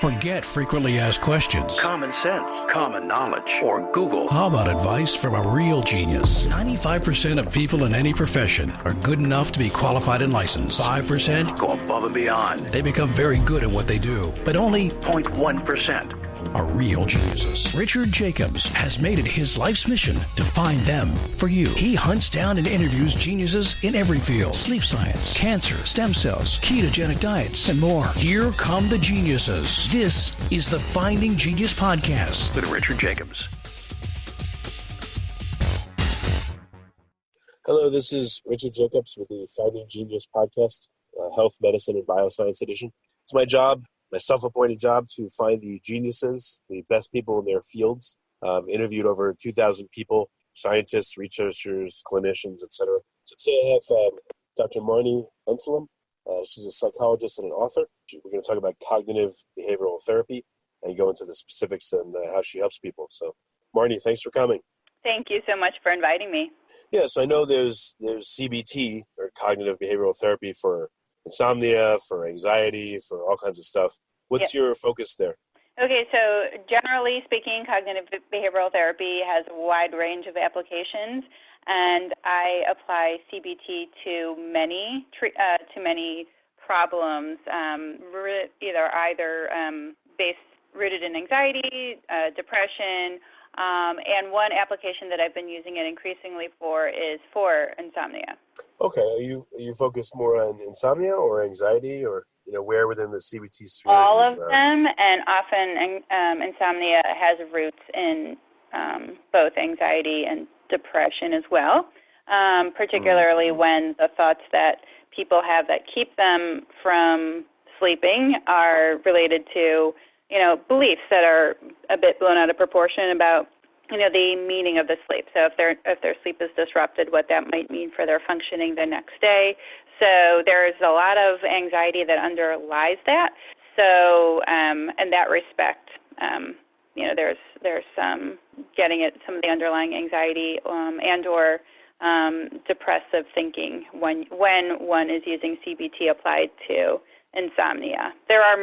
Forget frequently asked questions. Common sense, common knowledge, or Google. How about advice from a real genius? 95% of people in any profession are good enough to be qualified and licensed. 5% go above and beyond. They become very good at what they do, but only 0.1% are real geniuses. Richard Jacobs has made it his life's mission to find them for you. He hunts down and interviews geniuses in every field: sleep science, cancer, stem cells, ketogenic diets, and more. Here come the geniuses. This is the Finding Genius Podcast with Richard Jacobs. Hello, this is Richard Jacobs with the Finding Genius Podcast, Health, Medicine, and Bioscience edition. It's my job, my self-appointed job, to find the geniuses, the best people in their fields. I've interviewed over 2,000 people, scientists, researchers, clinicians, etc. So today I have Dr. Marni Amsellem. She's a psychologist and an author. We're going to talk about cognitive behavioral therapy and go into the specifics and how she helps people. So, Marni, thanks for coming. Thank you so much for inviting me. Yeah, so I know there's CBT, or cognitive behavioral therapy, for insomnia, for anxiety, for all kinds of stuff. What's your focus there? Okay, so generally speaking, cognitive behavioral therapy has a wide range of applications, and I apply CBT to many problems, either rooted in anxiety, depression, and one application that I've been using it increasingly for is for insomnia. Okay, are you focused more on insomnia or anxiety, or where within the CBT sphere? All of them, and often insomnia has roots in both anxiety and depression as well, particularly when the thoughts that people have that keep them from sleeping are related to beliefs that are a bit blown out of proportion about the meaning of the sleep. So if their sleep is disrupted, what that might mean for their functioning the next day. So there's a lot of anxiety that underlies that. So in that respect, there's getting at some of the underlying anxiety and or depressive thinking when one is using CBT applied to insomnia. There are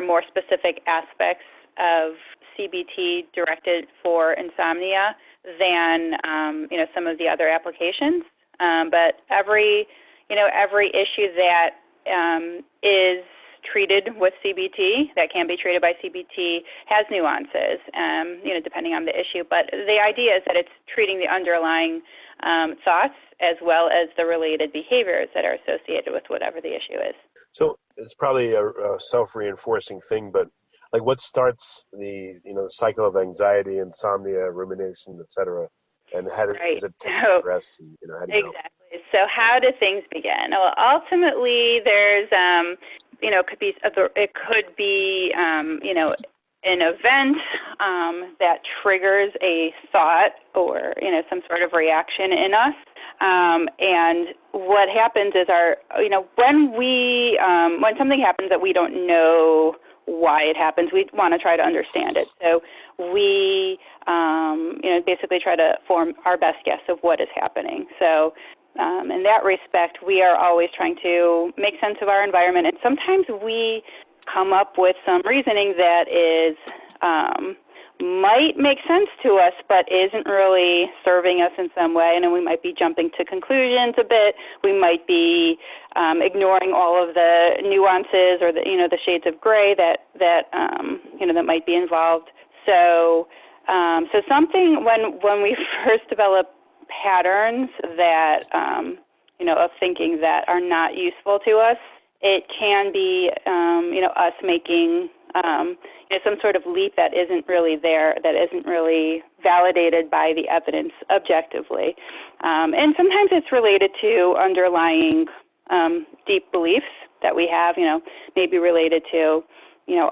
more specific aspects of CBT directed for insomnia than some of the other applications. But every issue that is treated with CBT, that can be treated by CBT, has nuances, depending on the issue. But the idea is that it's treating the underlying thoughts as well as the related behaviors that are associated with whatever the issue is. So it's probably a self-reinforcing thing, but like what starts the cycle of anxiety, insomnia, rumination, etc., and how does it progress? How do you know? So how do things begin? Well, ultimately, there's it could be an event that triggers a thought or some sort of reaction in us. And what happens is when something happens that we don't know why it happens, we want to try to understand it. So we basically try to form our best guess of what is happening. So in that respect, we are always trying to make sense of our environment, and sometimes we come up with some reasoning that is might make sense to us, but isn't really serving us in some way, and then we might be jumping to conclusions a bit. We might be ignoring all of the nuances or the shades of gray that might be involved. So something when we first develop patterns that of thinking that are not useful to us, it can be us making some sort of leap that isn't really there, that isn't really validated by the evidence objectively. And sometimes it's related to underlying deep beliefs that we have, maybe related to,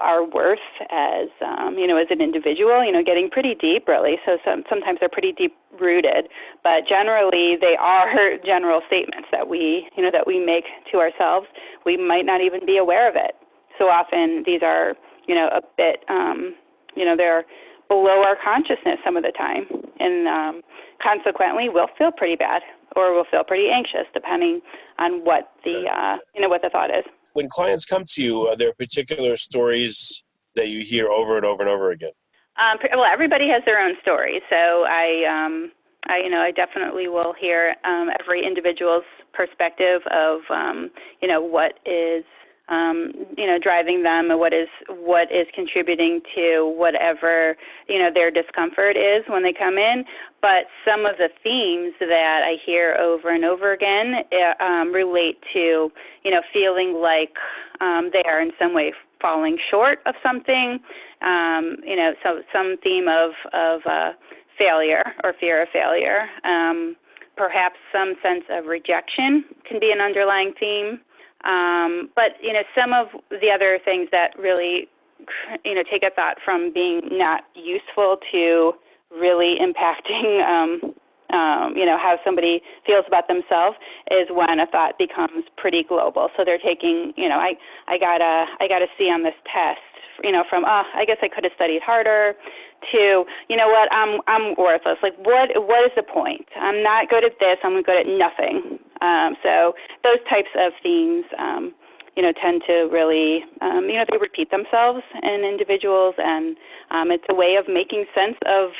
our worth as an individual, getting pretty deep, really. So sometimes they're pretty deep rooted, but generally they are general statements that we make to ourselves. We might not even be aware of it. So often these are, a bit, they're below our consciousness some of the time, and consequently we'll feel pretty bad or we'll feel pretty anxious depending on what the, what the thought is. when clients come to you, are there particular stories that you hear over and over and over again? Well, everybody has their own story, so I definitely will hear every individual's perspective of what is driving them, and what is contributing to whatever their discomfort is when they come in. But some of the themes that I hear over and over again relate to feeling like they are in some way falling short of something. So some theme of failure or fear of failure. Perhaps some sense of rejection can be an underlying theme. But some of the other things that really, take a thought from being not useful to really impacting, how somebody feels about themselves is when a thought becomes pretty global. So they're taking, I got a C on this test, from, I guess I could have studied harder, to, what, I'm worthless. Like, what is the point? I'm not good at this. I'm good at nothing. So those types of themes, tend to really, they repeat themselves in individuals, and it's a way of making sense of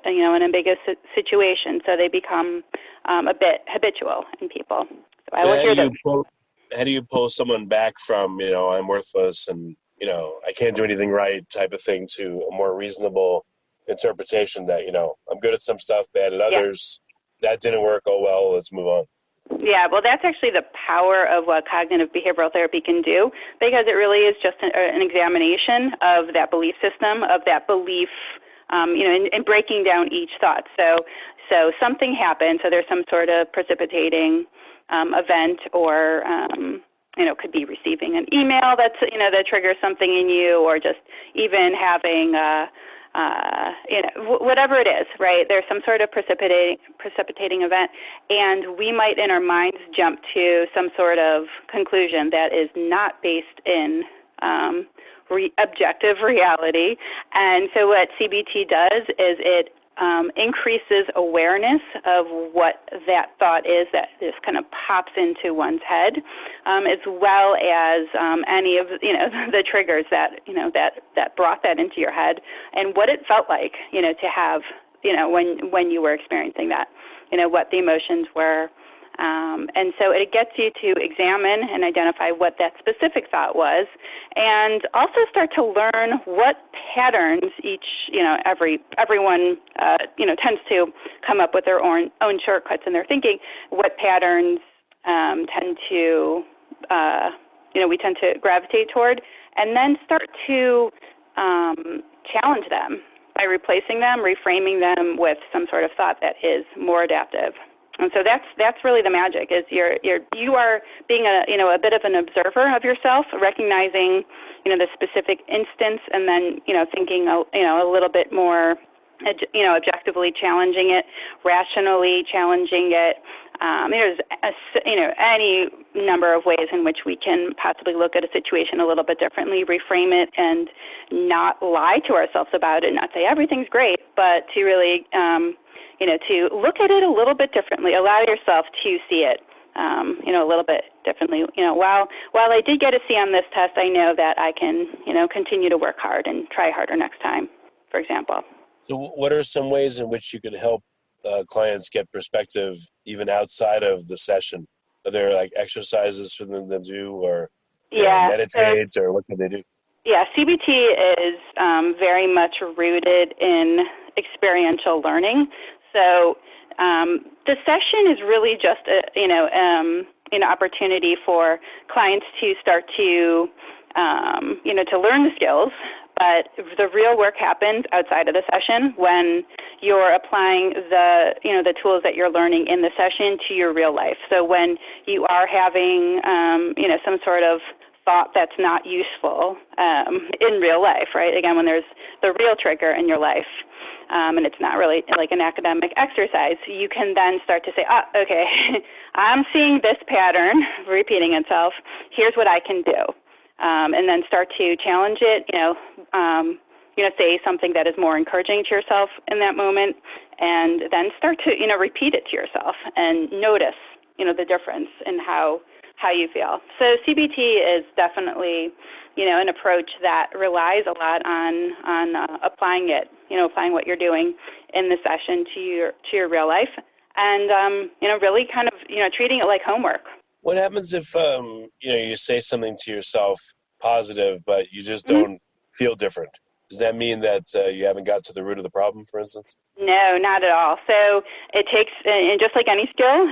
an ambiguous situation. So they become a bit habitual in people. So I will hear them. How do you pull someone back from, I'm worthless and, I can't do anything right type of thing to a more reasonable interpretation that, I'm good at some stuff, bad at others. Yeah. That didn't work. Oh, well, let's move on. Yeah, well, that's actually the power of what cognitive behavioral therapy can do, because it really is just an examination of that belief system, of that belief, and breaking down each thought. So something happened, so there's some sort of precipitating event, or could be receiving an email that triggers something in you, or just even having whatever it is, right? There's some sort of precipitating event, and we might in our minds jump to some sort of conclusion that is not based in objective reality. And so what CBT does is it increases awareness of what that thought is that just kind of pops into one's head, as well as any of the triggers that that brought that into your head, and what it felt like to have when you were experiencing that, what the emotions were. And so it gets you to examine and identify what that specific thought was, and also start to learn what patterns everyone tends to come up with their own shortcuts in their thinking. What patterns we tend to gravitate toward, and then start to challenge them by replacing them, reframing them with some sort of thought that is more adaptive. And so that's really the magic, is you are being a bit of an observer of yourself, recognizing the specific instance, and then thinking a little bit more objectively challenging it, rationally challenging it. There's any number of ways in which we can possibly look at a situation a little bit differently, reframe it, and not lie to ourselves about it, not say everything's great, but to really to look at it a little bit differently, allow yourself to see it, a little bit differently. While I did get a C on this test, I know that I can, continue to work hard and try harder next time, for example. So what are some ways in which you can help clients get perspective even outside of the session? Are there like exercises for them to do, or meditate, or what can they do? Yeah, CBT is very much rooted in experiential learning. So the session is really just an opportunity for clients to start to to learn the skills. But the real work happens outside of the session when you're applying the tools that you're learning in the session to your real life. So when you are having some sort of thought that's not useful in real life, right? Again, when there's the real trigger in your life, and it's not really like an academic exercise, you can then start to say, okay, I'm seeing this pattern repeating itself. Here's what I can do. And then start to challenge it, say something that is more encouraging to yourself in that moment, and then start to, repeat it to yourself and notice, the difference in how how you feel. So CBT is definitely, an approach that relies a lot on applying it, applying what you're doing in the session to your real life, and really kind of treating it like homework. What happens if you say something to yourself positive, but you just don't feel different? Does that mean that you haven't got to the root of the problem, for instance? No, not at all. So it takes, and just like any skill,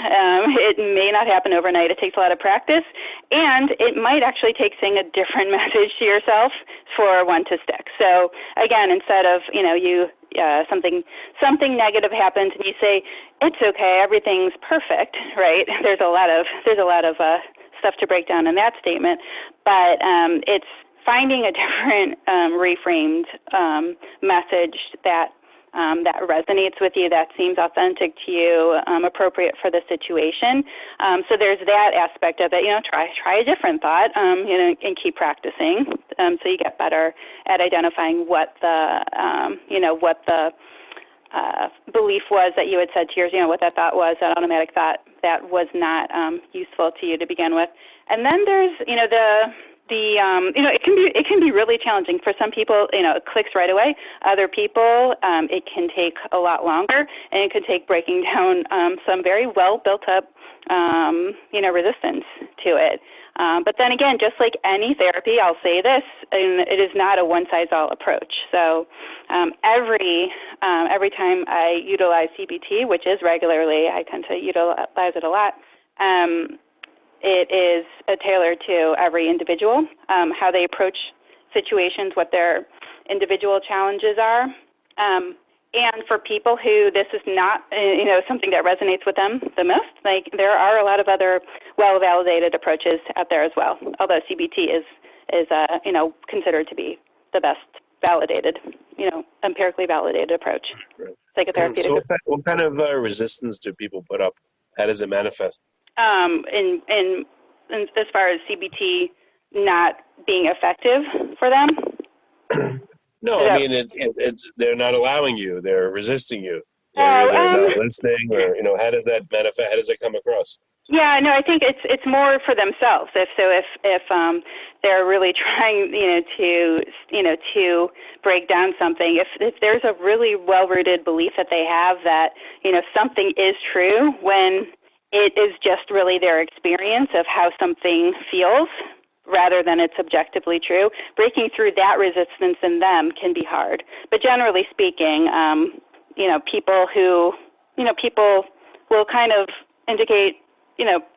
it may not happen overnight. It takes a lot of practice, and it might actually take saying a different message to yourself for one to stick. So again, instead of something negative happens and you say it's okay, everything's perfect, right? There's a lot of stuff to break down in that statement, but it's finding a different reframed message that resonates with you, that seems authentic to you, appropriate for the situation. So there's that aspect of it. Try a different thought, and keep practicing, so you get better at identifying what the belief was that you had said to yours. What that thought was, that automatic thought that was not useful to you to begin with. And then there's it can be really challenging for some people. It clicks right away. Other people, it can take a lot longer, and it can take breaking down some very well built up resistance to it. But then again, just like any therapy, I'll say this, and it is not a one-size-all approach. So every time I utilize CBT, which is regularly, I tend to utilize it a lot, it is tailored to every individual, how they approach situations, what their individual challenges are. And for people who this is not, something that resonates with them the most, like there are a lot of other well-validated approaches out there as well, although CBT is considered to be the best validated, empirically validated approach. Right. Psychotherapeutic. So what kind of resistance do people put up? How does it manifest? In as far as CBT not being effective for them? No, I mean, it's they're not allowing you. They're resisting you. They're not listening, or how does that manifest? How does it come across? Yeah, no, I think it's more for themselves. If they're really trying, to break down something, if there's a really well-rooted belief that they have that, something is true when it is just really their experience of how something feels, rather than it's objectively true, breaking through that resistance in them can be hard. But generally speaking, people will kind of indicate,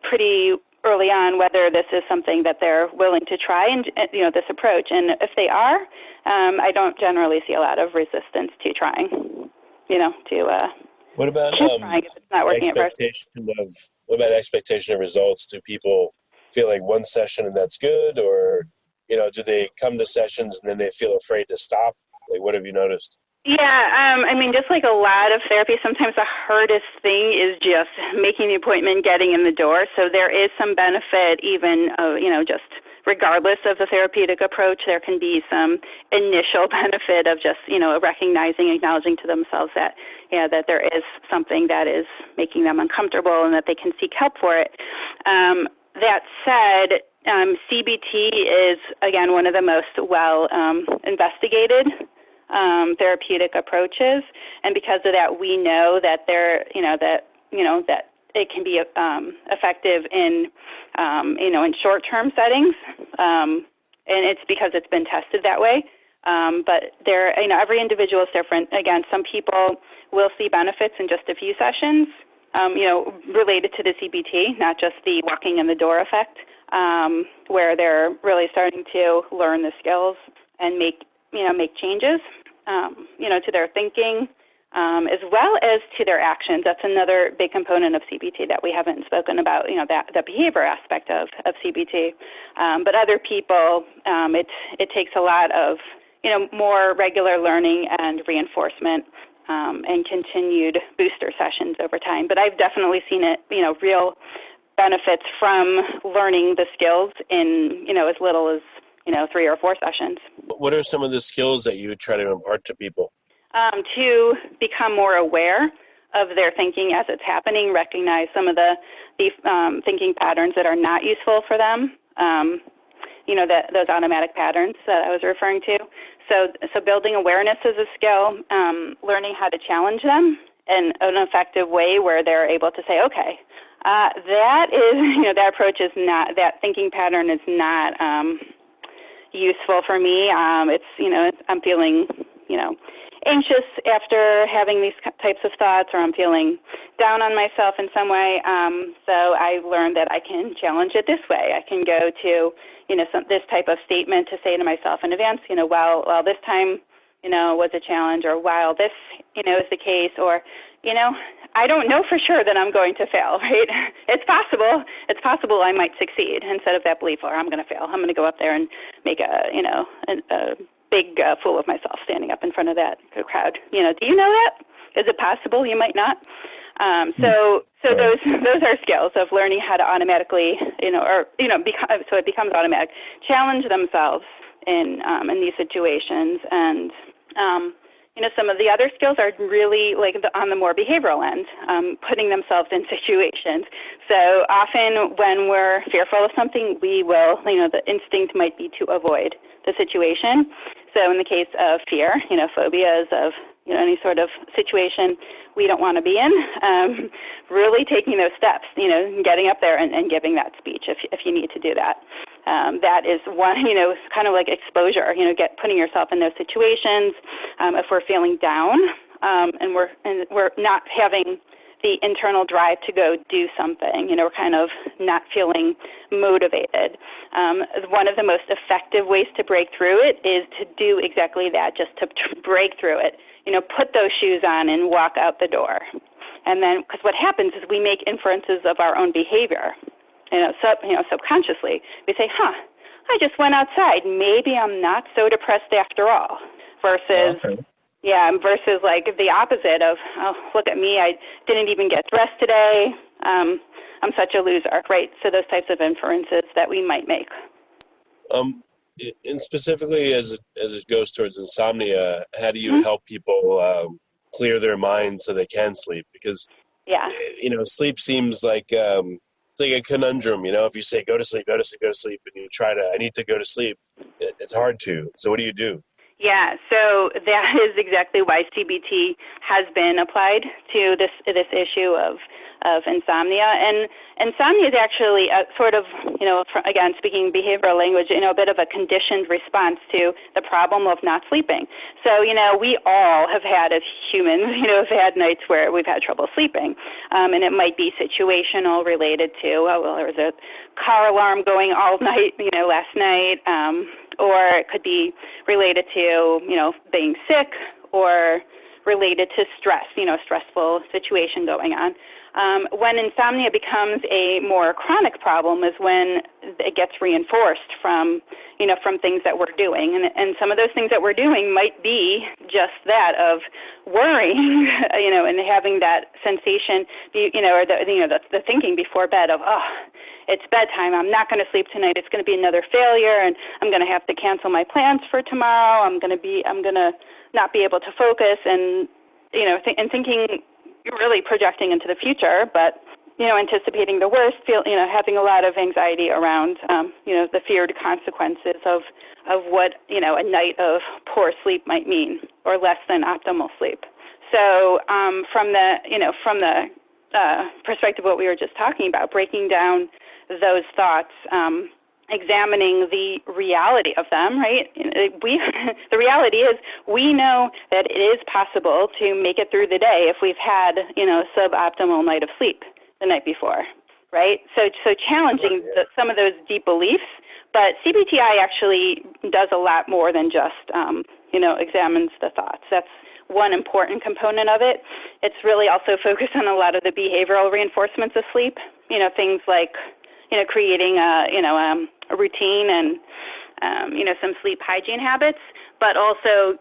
pretty early on whether this is something that they're willing to try and, this approach. And if they are, I don't generally see a lot of resistance to trying, What about trying if it's not working at first. What about expectation of results? Do people feel like one session and that's good, or do they come to sessions and then they feel afraid to stop? Like, what have you noticed? Yeah, just like a lot of therapy, sometimes the hardest thing is just making the appointment, getting in the door. So there is some benefit even, just regardless of the therapeutic approach, there can be some initial benefit of just, recognizing, acknowledging to themselves that, that there is something that is making them uncomfortable and that they can seek help for it. That said, CBT is, again, one of the most investigated therapeutic approaches, and because of that, we know that that it can be effective in in short-term settings, and it's because it's been tested that way. But every individual is different. Again, some people will see benefits in just a few sessions, related to the CBT, not just the walking in the door effect, where they're really starting to learn the skills and make changes, to their thinking, as well as to their actions. That's another big component of CBT that we haven't spoken about, that the behavior aspect of CBT. But other people, it takes a lot of, more regular learning and reinforcement, and continued booster sessions over time. But I've definitely seen it, real benefits from learning the skills in, as little as, 3 or 4 sessions. What are some of the skills that you try to impart to people? To become more aware their thinking as it's happening, recognize some of the thinking patterns that are not useful for them, those automatic patterns that I was referring to. So building awareness is a skill, learning how to challenge them in an effective way where they're able to say, okay, that is, that approach is not, that thinking pattern is not useful for me. I'm feeling, anxious after having these types of thoughts, or I'm feeling down on myself in some way. So I learned that I can challenge it this way. I can go to, this type of statement to say to myself in advance, while this time, was a challenge, or while this, is the case, or, I don't know for sure that I'm going to fail, right? It's possible. It's possible I might succeed instead of that belief, or I'm going to fail. I'm going to go up there and make a big fool of myself standing up in front of that crowd. Do you know that? Is it possible? You might not. So those are skills of learning how to automatically, so it becomes automatic, challenge themselves in these situations. And, some of the other skills are really like on the more behavioral end, putting themselves in situations. So often when we're fearful of something, we will, the instinct might be to avoid the situation. So in the case of fear, phobias of, any sort of situation we don't want to be in, really taking those steps, getting up there and giving that speech if you need to do that. That is one, kind of like exposure, putting yourself in those situations. If we're feeling down and we're not having the internal drive to go do something, we're kind of not feeling motivated. One of the most effective ways to break through it is to do exactly that, just to break through it. Put those shoes on and walk out the door. And then, because what happens is we make inferences of our own behavior. Subconsciously, we say, I just went outside. Maybe I'm not so depressed after all. Versus, versus like the opposite of, oh, look at me, I didn't even get dressed today. I'm such a loser, right? So those types of inferences that we might make. And specifically as it goes towards insomnia, how do you help people clear their mind so they can sleep? Because, sleep seems like it's like a conundrum. If you say go to sleep, and you try to, I need to go to sleep, it's hard to. So what do you do? Yeah, so that is exactly why CBT has been applied to this issue of insomnia. And insomnia is actually a sort of, again, speaking behavioral language, a bit of a conditioned response to the problem of not sleeping. So, we all have had, as humans, have had nights where we've had trouble sleeping. And it might be situational, related to, there was a car alarm going all night, last night, or it could be related to, being sick, or related to stress, stressful situation going on. When insomnia becomes a more chronic problem is when it gets reinforced from things that we're doing. And some of those things that we're doing might be just that of worrying, and having that sensation, or the thinking before bed of, it's bedtime, I'm not going to sleep tonight, it's going to be another failure, and I'm going to have to cancel my plans for tomorrow, I'm going to not be able to focus, and, and thinking, really projecting into the future, but, anticipating the worst, having a lot of anxiety around, the feared consequences of what, a night of poor sleep might mean, or less than optimal sleep. So from the perspective of what we were just talking about, breaking down those thoughts, examining the reality of them, right? The reality is we know that it is possible to make it through the day if we've had, suboptimal night of sleep the night before, right? So challenging some of those deep beliefs, but CBTI actually does a lot more than just, examines the thoughts. That's one important component of it. It's really also focused on a lot of the behavioral reinforcements of sleep, things like, creating a routine and, some sleep hygiene habits, but also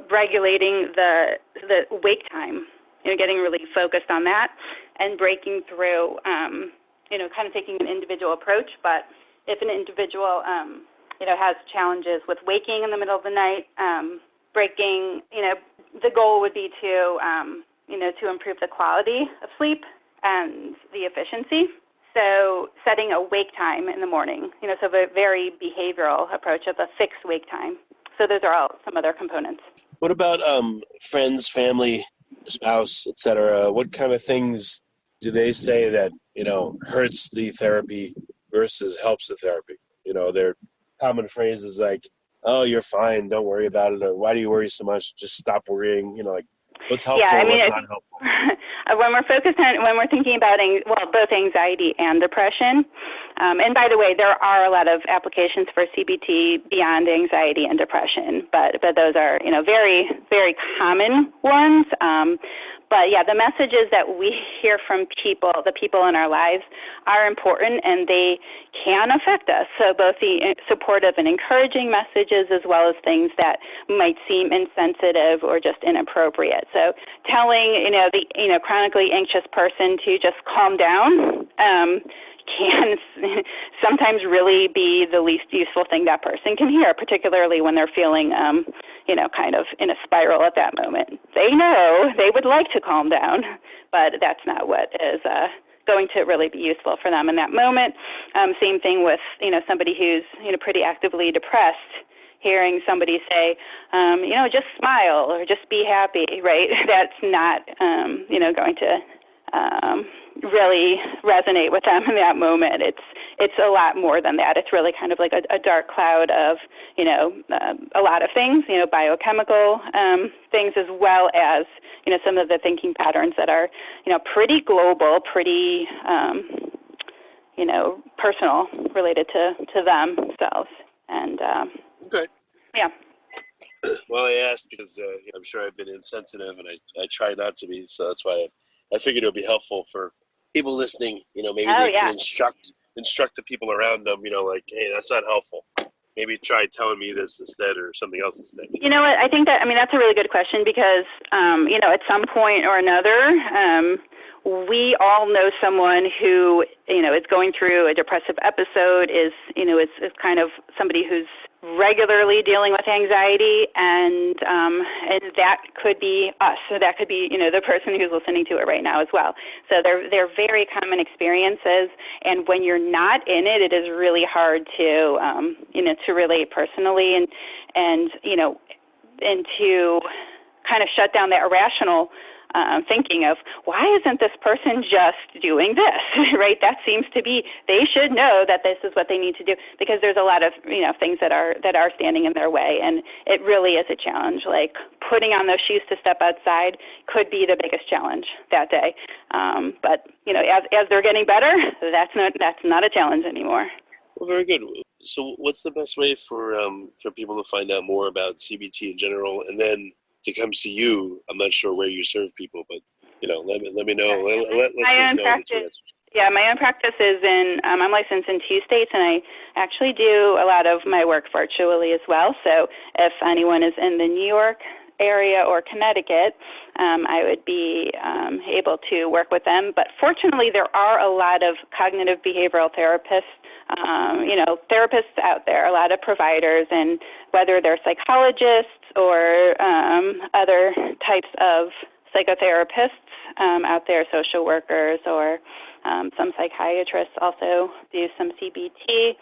regulating the wake time, getting really focused on that and breaking through, kind of taking an individual approach. But if an individual, has challenges with waking in the middle of the night, breaking, the goal would be to, to improve the quality of sleep and the efficiency. So setting a wake time in the morning, so a very behavioral approach of a fixed wake time. So those are all some other components. What about friends, family, spouse, etc.? What kind of things do they say that, hurts the therapy versus helps the therapy? Their common phrases like, oh, you're fine, don't worry about it, or why do you worry so much? Just stop worrying, what's helpful and what's not helpful. When we're thinking about, both anxiety and depression, and by the way, there are a lot of applications for CBT beyond anxiety and depression, but those are, very, very common ones. But yeah, the messages that we hear from the people in our lives are important, and they can affect us. So both the supportive and encouraging messages, as well as things that might seem insensitive or just inappropriate. So telling, the chronically anxious person to just calm down, can sometimes really be the least useful thing that person can hear, particularly when they're feeling, kind of in a spiral at that moment. They know they would like to calm down, but that's not what is going to really be useful for them in that moment. Same thing with, somebody who's, pretty actively depressed. Hearing somebody say, just smile or just be happy, right? That's not, going to really resonate with them in that moment. It's a lot more than that. It's really kind of like a dark cloud of, a lot of things, biochemical things, as well as, some of the thinking patterns that are, pretty global, pretty, personal, related to themselves. And, okay. Yeah. Well, I asked because I'm sure I've been insensitive, and I try not to be, so that's why I figured it would be helpful for people listening. Maybe they can instruct the people around them. Like, hey, that's not helpful. Maybe try telling me this instead, or something else instead. You know what? I think that's a really good question because at some point or another, we all know someone who is going through a depressive episode. Is kind of somebody who's regularly dealing with anxiety, and that could be us. So that could be, the person who's listening to it right now as well. So they're very common experiences, and when you're not in it, it is really hard to, to relate personally and to kind of shut down that irrational thinking of, why isn't this person just doing this, right? That seems to be, they should know that this is what they need to do, because there's a lot of, things that are standing in their way. And it really is a challenge. Like putting on those shoes to step outside could be the biggest challenge that day. But, as they're getting better, that's not a challenge anymore. Well, very good. So what's the best way for people to find out more about CBT in general, and then to come see you? I'm not sure where you serve people, but let me know. Let us know the two answers. Yeah, my own practice is I'm licensed in 2 states, and I actually do a lot of my work virtually as well. So if anyone is in the New York area or Connecticut, I would be able to work with them. But fortunately, there are a lot of cognitive behavioral therapists, therapists out there, a lot of providers, and whether they're psychologists or other types of psychotherapists out there, social workers, or some psychiatrists also do some CBT.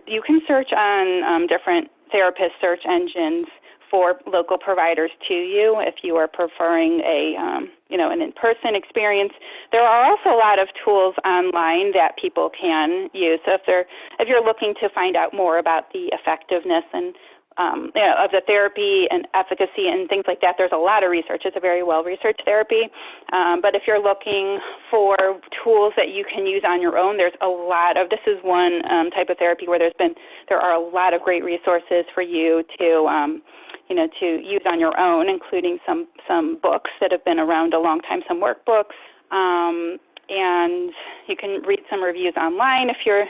You can search on different therapist search engines for local providers to you if you are preferring an in-person experience. There are also a lot of tools online that people can use. So if you're looking to find out more about the effectiveness and of the therapy and efficacy and things like that, there's a lot of research. It's a very well-researched therapy. But if you're looking for tools that you can use on your own, there's a lot of, this is one type of therapy where there are a lot of great resources for you to use on your own, including some books that have been around a long time, some workbooks. And you can read some reviews online if you're,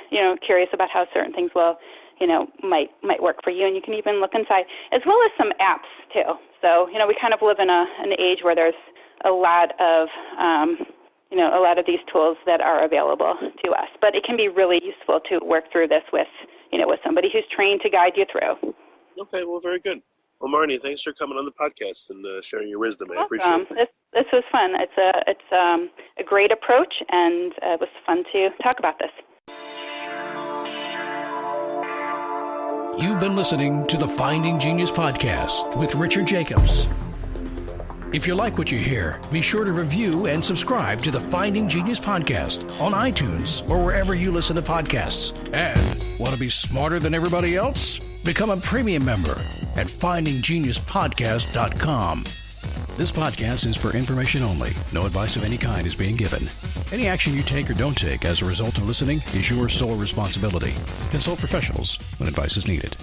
curious about how certain things might work for you, and you can even look inside, as well as some apps too. So, we kind of live in an age where there's a lot of, a lot of these tools that are available to us. But it can be really useful to work through this with somebody who's trained to guide you through. Okay, well, very good. Well, Marni, thanks for coming on the podcast and sharing your wisdom. I appreciate Welcome. it. This was fun. It's a great approach, and it was fun to talk about this. You've been listening to the Finding Genius podcast with Richard Jacobs. If you like what you hear, be sure to review and subscribe to the Finding Genius podcast on iTunes or wherever you listen to podcasts. And want to be smarter than everybody else? Become a premium member at findinggeniuspodcast.com. This podcast is for information only. No advice of any kind is being given. Any action you take or don't take as a result of listening is your sole responsibility. Consult professionals when advice is needed.